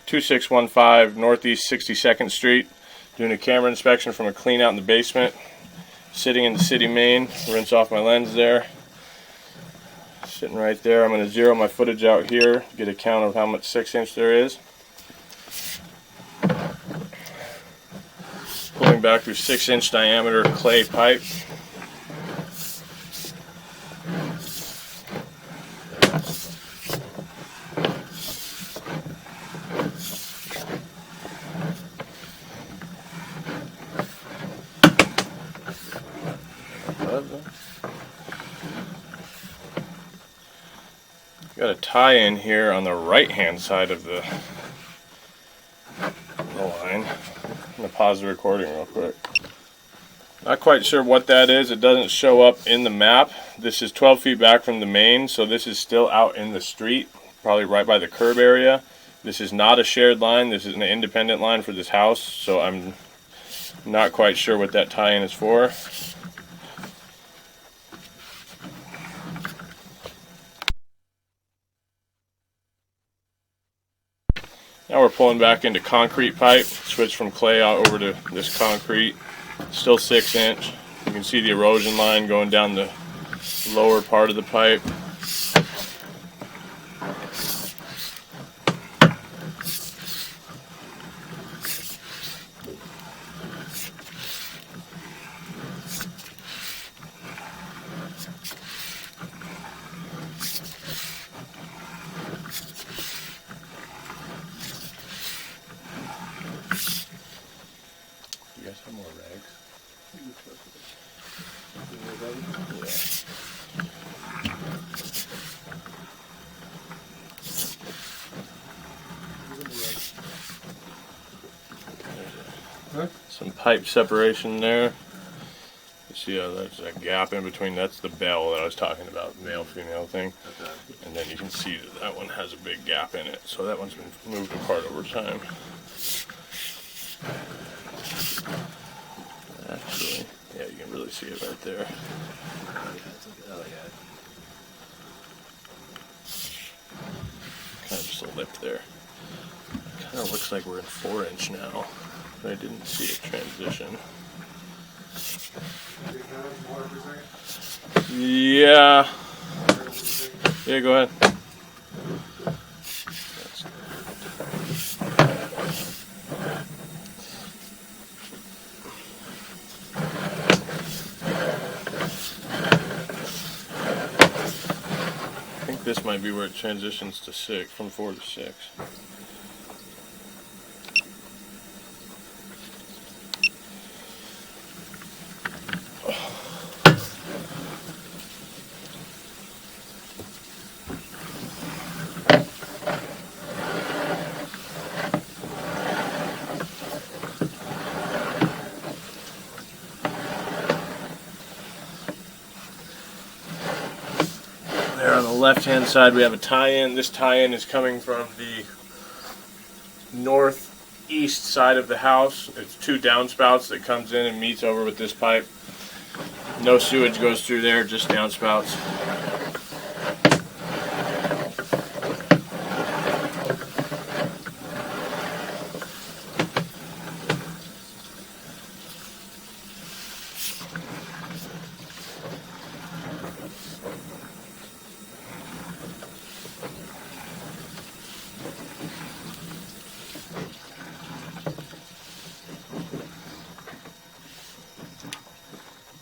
2615 Northeast 62nd Street. Doing a camera inspection from a clean out in the basement. Sitting in the city main. Rinse off my lens there. Sitting right there. I'm going to zero my footage out here. Get a count of how much 6-inch there is. Pulling back through 6-inch diameter clay pipe. Got a tie-in here on the right-hand side of the line. I'm going to pause the recording real quick. Not quite sure what that is. It doesn't show up in the map. This is 12 feet back from the main, so this is still out in the street, probably right by the curb area. This is not a shared line. This is an independent line for this house, so I'm not quite sure what that tie-in is for. Now we're pulling back into concrete pipe. Switch from clay out over to this concrete. Still 6-inch. You can see the erosion line going down the lower part of the pipe. You guys have more rags? Yeah. Some pipe separation there. You see how there's a gap in between? That's the bell that I was talking about, male-female thing. Okay. And then you can see that that one has a big gap in it. So that one's been moved apart over time. Actually, yeah, you can really see it right there. Oh, yeah. Kind of just a lip there. Kind of looks like we're in 4-inch now, but I didn't see a transition. Yeah. Yeah, go ahead. I think this might be where it transitions to 6, from 4 to 6. There on the left-hand side we have a tie-in. This tie-in is coming from the northeast side of the house. It's 2 downspouts that comes in and meets over with this pipe. No sewage goes through there, just downspouts.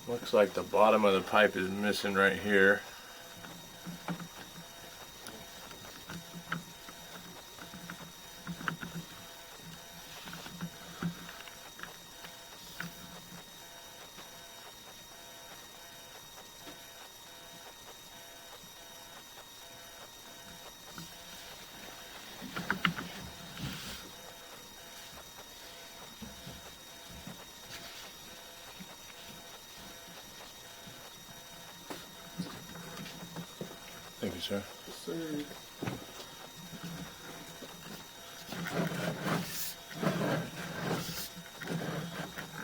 Looks like the bottom of the pipe is missing right here. Thank you, sir. You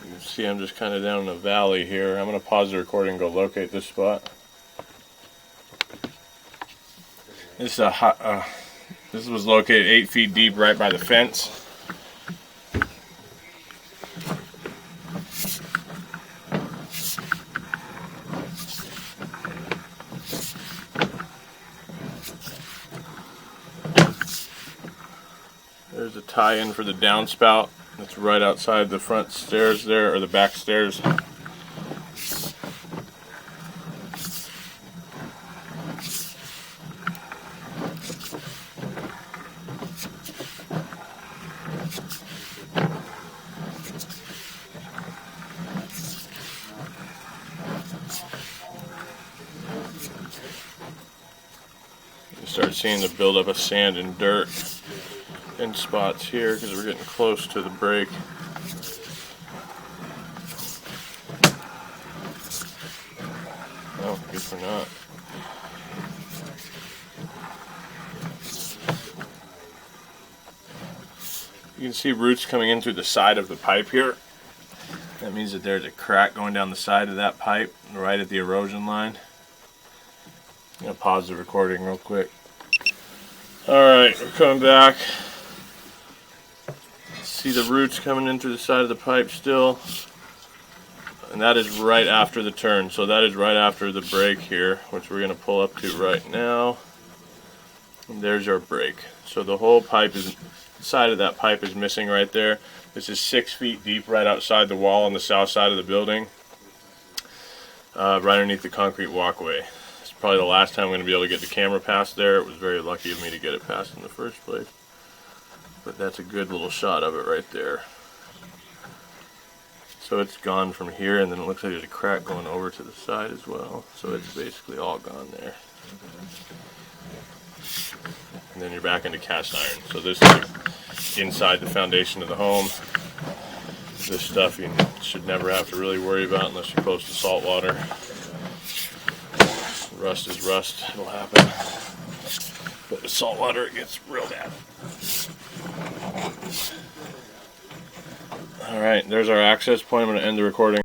can see I'm just kind of down in the valley here. I'm going to pause the recording and go locate this spot. This is a This was located 8 feet deep right by the fence. There's a tie-in for the downspout. That's right outside the front stairs there, or the back stairs. You start seeing the buildup of sand and dirt in spots here because we're getting close to the break. Oh, guess we're not. You can see roots coming in through the side of the pipe here. That means that there's a crack going down the side of that pipe right at the erosion line. I'm going to pause the recording real quick. Alright, we're coming back. See the roots coming in through the side of the pipe still. And that is right after the turn. So that is right after the break here, which we're going to pull up to right now. And there's our break. So the whole pipe is, the side of that pipe is missing right there. This is 6 feet deep right outside the wall on the south side of the building. Right underneath the concrete walkway. It's probably the last time I'm going to be able to get the camera past there. It was very lucky of me to get it past in the first place. But that's a good little shot of it right there. So it's gone from here, and then it looks like there's a crack going over to the side as well. So it's basically all gone there. And then you're back into cast iron. So this is inside the foundation of the home. This stuff you should never have to really worry about unless you're close to salt water. Rust is rust, it'll happen. But with salt water it gets real bad. Alright, there's our access point. I'm going to end the recording.